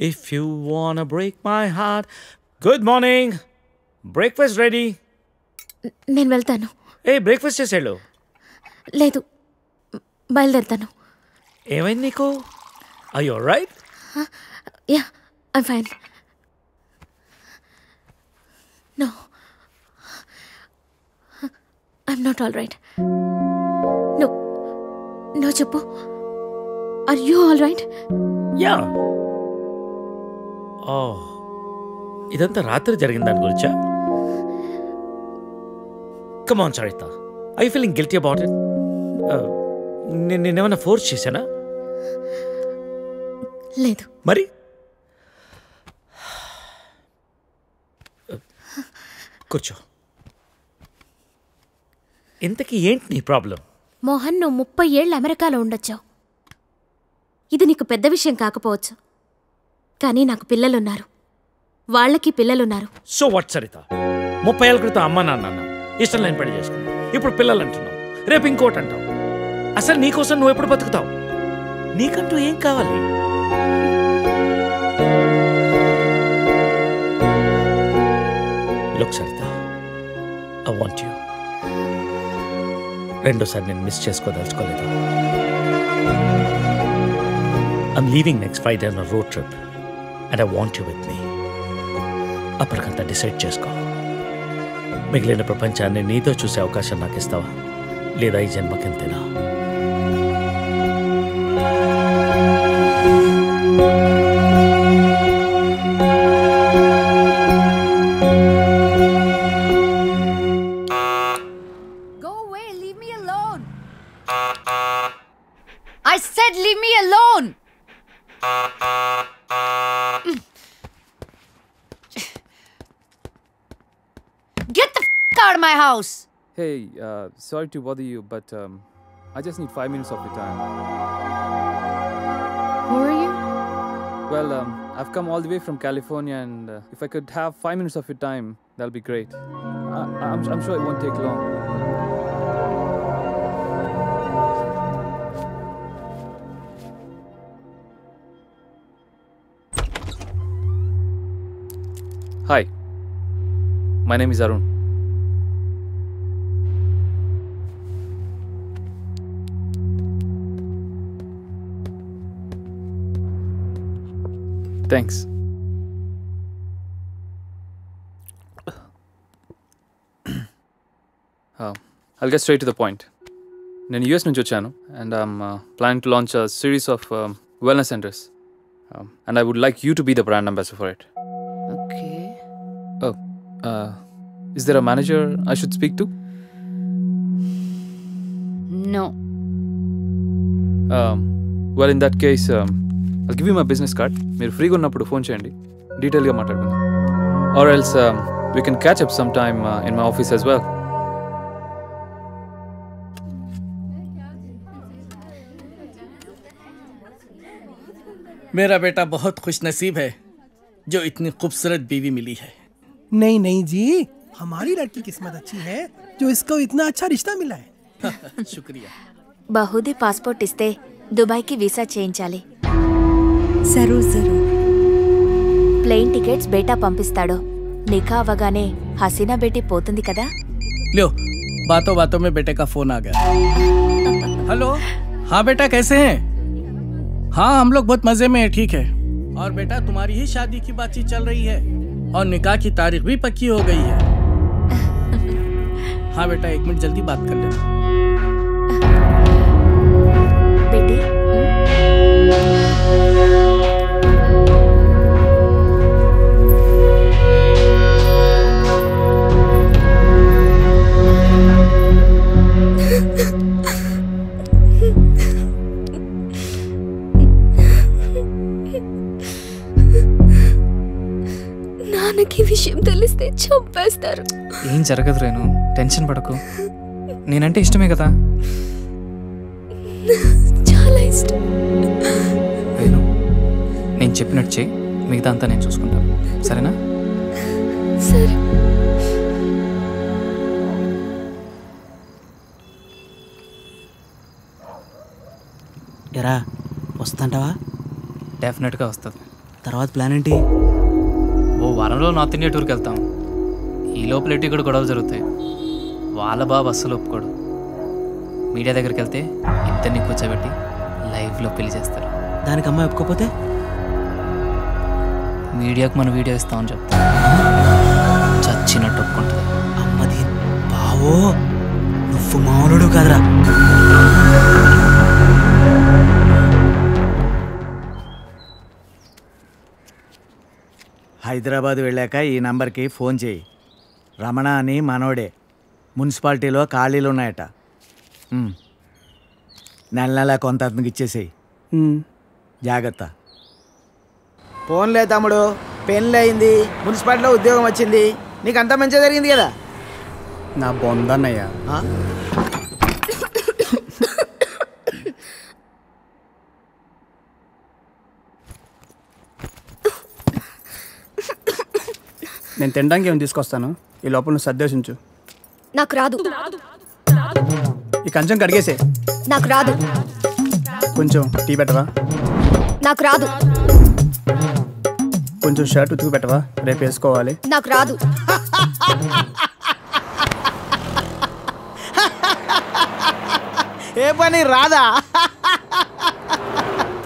If you wanna break my heart. Good morning. Breakfast ready. నేను వెళ్తాను. Breakfast చేసేళ్ళు. లేదు, బయలుదేరుతాను. ఏమైంది నీకు? Are you alright? Yeah, I'm fine. No, I'm not all right. No, చెప్పు. Are you all right? Yeah. ఇదంతా రాత్రి జరిగిన దాని గురించా? Come on, Sarita. Are you feeling guilty about it? నేనేమన్నా ఫోర్స్ చేశానా? లేదు. మరి కూర్చో. ఇంతకీ ఏంటి నీ ప్రాబ్లం? మోహన్, నువ్వు 30 ఏళ్ళు అమెరికాలో ఉండొచ్చావు. ఇది నీకు పెద్ద విషయం కాకపోవచ్చు, కానీ నాకు పిల్లలున్నారు, వాళ్ళకి పిల్లలున్నారు. So what Saritha? 30 ఏళ్ళ క్రితం అమ్మ నాన్న ఇష్టం లేని పెళ్లి చేసుకున్నావు, ఇప్పుడు పిల్లలు అంటున్నావు, రేపు ఇంకోటి అంటావు. అసలు నీకోసం నువ్వు ఎప్పుడు బతుకుతావు? నీకంటూ ఏం కావాలి? Look Saritha, I want you. రెండోసారి నేను miss చేసుకోదలుచుకోలేదు. I'm leaving next Friday on a road trip and I want you with me. అప్పటికంతా డిసైడ్ చేసుకో. మిగిలిన ప్రపంచాన్ని నీతో చూసే అవకాశం నాకు ఇస్తావా, లేదా ఈ జన్మకెంతేనా? Go away, leave me alone. I said leave me alone. Get the out of my house. Hey, sorry to bother you, but I just need 5 minutes of your time. Who are you? Well, I've come all the way from California, and if I could have 5 minutes of your time, that'll be great. I'm sure it won't take long. Hi, my name is Arun. Thanks. I'll get straight to the point. నేను US నుంచి వచ్చాను, and I'm planning to launch a series of wellness centers, and I would like you to be the brand ambassador for it. Okay. Oh, is there a manager I should speak to? No. Well, in that case, I'll give you my business card. మీరు ఫ్రీగా ఉన్నప్పుడు phone చేయండి, డీటెయిల్గా మాట్లాడుకుందాం. Or else we can catch up sometime in my office as well. मेरा बेटा बहुत खुशनसीब है जो इतनी खूबसूरत बीवी मिली है। नहीं नहीं जी, हमारी लड़की किस्मत अच्छी है जो इसको इतना अच्छा रिश्ता मिला है। शुक्रिया। బహుదీ పాస్పోర్ట్ ఇస్తే దుబాయ్కి వీసా చేయించాలి. జరూర్ జరూర్. ప్లేన్ టికెట్స్ బేటా పంపిస్తాడు. నికా అవగానే హసీనా బేటీ పోతుంది కదా. लो, बातों बातों में बेटे का फोन आ गया। हेलो, हाँ बेटा कैसे हैं? हाँ हम लोग बहुत मजे में हैं, ठीक है। और बेटा तुम्हारी ही शादी की बातचीत चल रही है और निकाह की तारीख भी पक्की हो गई है। हाँ बेटा 1 मिनट जल्दी बात कर लेना। బేటీ నాన్నకి విషయం తెలిస్తే చంపేస్తారు. ఏం జరగదు రేణు, టెన్షన్ పడకు. నేనంటే ఇష్టమే కదా. చాలా ఇష్టం. రేణు, నేను చెప్పినట్టు చేయి, మిగతా అంతా నేను చూసుకుంటాను, సరేనా? సరే. ఎరా వస్తుందంటావా? డెఫినెట్గా వస్తుంది. తర్వాత ప్లాన్ ఏంటి? ఓ వారంలో నార్త్ ఇండియా టూర్కి వెళ్తాం. ఈ లోపల ఎటు ఇక్కడ గొడవలు జరుగుతాయి. వాళ్ళ బాబు అస్సలు ఒప్పుకోడు. మీడియా దగ్గరికి వెళ్తే ఇద్దరిని కూర్చోబెట్టి లైవ్లో పెళ్లి చేస్తారు. దానికి అమ్మాయి ఒప్పుకోపోతే మీడియాకు మన వీడియో ఇస్తామని చెప్తా. చచ్చినట్టు ఒప్పుకుంటుంది. అమ్మది బావో, నువ్వు మామూలుడు కాదురా. హైదరాబాద్ వెళ్ళాక ఈ నంబర్కి ఫోన్ చేయి. రమణ అని మనోడే. మున్సిపాలిటీలో ఖాళీలు ఉన్నాయట. నెల నెల కొంత అతనికి ఇచ్చేసేయి. జాగ్రత్త. ఫోన్లే తమ్ముడు, పెళ్ళి అయింది, మున్సిపాలిటీలో ఉద్యోగం వచ్చింది, నీకు అంతా మంచిగా జరిగింది కదా. నా బొందన్నయ్యా. నేను తినడానికి ఏమి తీసుకొస్తాను, ఈ లోపల నువ్వు సర్దేశించు. నాకు రాదు. ఈ కంచం కడిగేసే. నాకు రాదు. కొంచెం టీ పెట్టవా? నాకు రాదు. కొంచెం షర్ట్ ఉతుకు పెట్టవా, రేపు వేసుకోవాలి. నాకు రాదు. ఏ పని రాదా?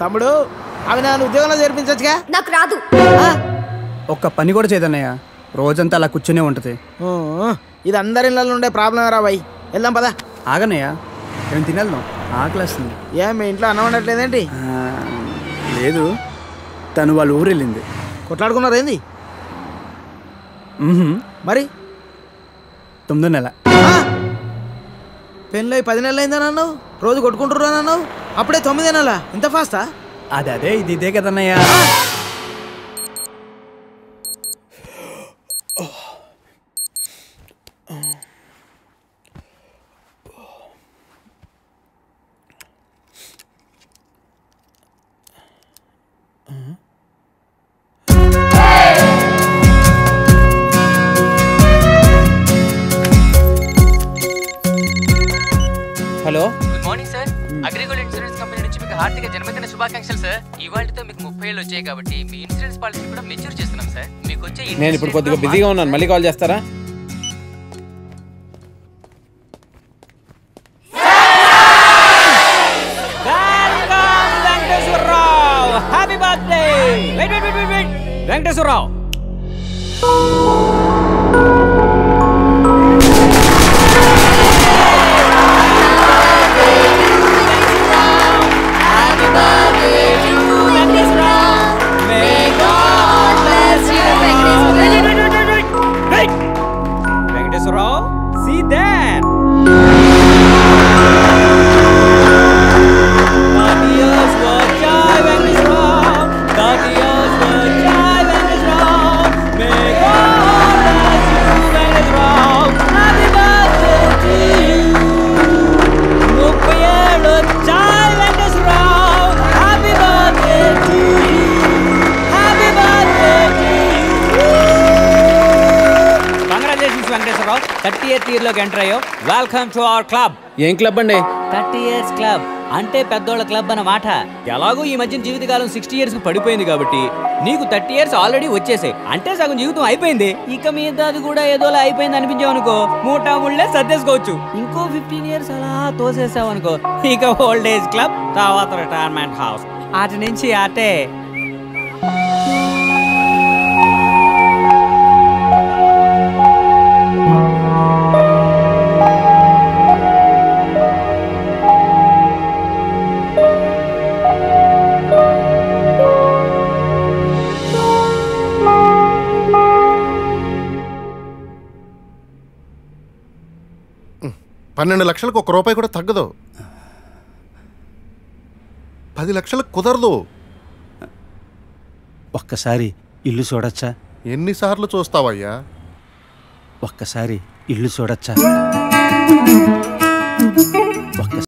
తమ్ముడు, అవి నన్ను ఉద్యోగంలో చేర్పించచ్చుగా. నాకు రాదు. ఒక్క పని కూడా చేయదన్నయ్య, రోజంతా అలా కూర్చునే ఉంటుంది. ఇది అందరి ఇళ్ళలో ఉండే ప్రాబ్లం రా బాయ్. వెళ్దాం పదా. ఆగన్నయ్య, ఏం తినేద్దాం, ఆకలేస్తుంది. ఏం మీ ఇంట్లో అన్నం ఉండట్లేదేంటి? లేదు, తను వాళ్ళ ఊరు వెళ్ళింది. కొట్లాడుకున్నారు ఏంది? మరి 9వ నెల. పెళ్ళి 10 నెలలు అయిందని అన్నావు, రోజు కొట్టుకుంటున్నా అన్నావు, అప్పుడే 9వ నెల. ఇంత ఫాస్టా? అదే ఇది ఇదే కదన్నయ్య. Hello, good morning sir. Agrigold insurance company నుంచి మీకు హార్దిక జన్మదిన శుభాకాంక్షలు సార్. ఇవాళతో మీకు 30 ఏళ్ళు వచ్చాయి కాబట్టి మీ ఇన్సూరెన్స్ పాలసీ కూడా మెచ్యూర్ చేస్తున్నాం సార్. మీకు వచ్చే నేను ఇప్పుడు కొద్దిగా బిజీగా ఉన్నాను, మళ్ళీ కాల్ చేస్తారా? Happy birthday Venkateswararao. Venkateswarrao, see that? 30 years for Jai Venkateswarrao, 30 years for Jai Venkateswarrao. May God bless you, Venkateswarrao. Happy birthday to you. 30 years Jai Venkateswarrao. Happy birthday to you. Happy birthday to you. Congratulations, Venkateswarrao. 30th year లోకి enter అయ్యో. Welcome to our club. ఏం club అండి? 30 years club అంటే పెద్దోళ్ళ club అన్నమాట. ఎలాగో ఈ మధ్య జీవితకాలం 60 years కు పడిపోయింది కాబట్టి నీకు 30 years ఆల్రెడీ వచ్చేసాయి. అంటే సగం జీవితం అయిపోయింది. ఇక మీద అది కూడా ఏదోలా అయిపోయింది అనిపించావు అనుకో, మూటా ముళ్ళే సర్దేసుకోవచ్చు. ఇంకో 15 years అలా తోసేసావు అనుకో, ఇక ఓల్డ్ ఏజ్ క్లబ్, తర్వాత రిటైర్మెంట్ హౌస్, అటు నుంచి అటే. $12 లక్షలకు ₹1 కూడా తగ్గదు. 10 లక్షలకు కుదరదు. ఒక్కసారి ఇల్లు చూడొచ్చా? ఎన్నిసార్లు చూస్తావయ్యా? ఒక్కసారి ఇల్లు చూడొచ్చా?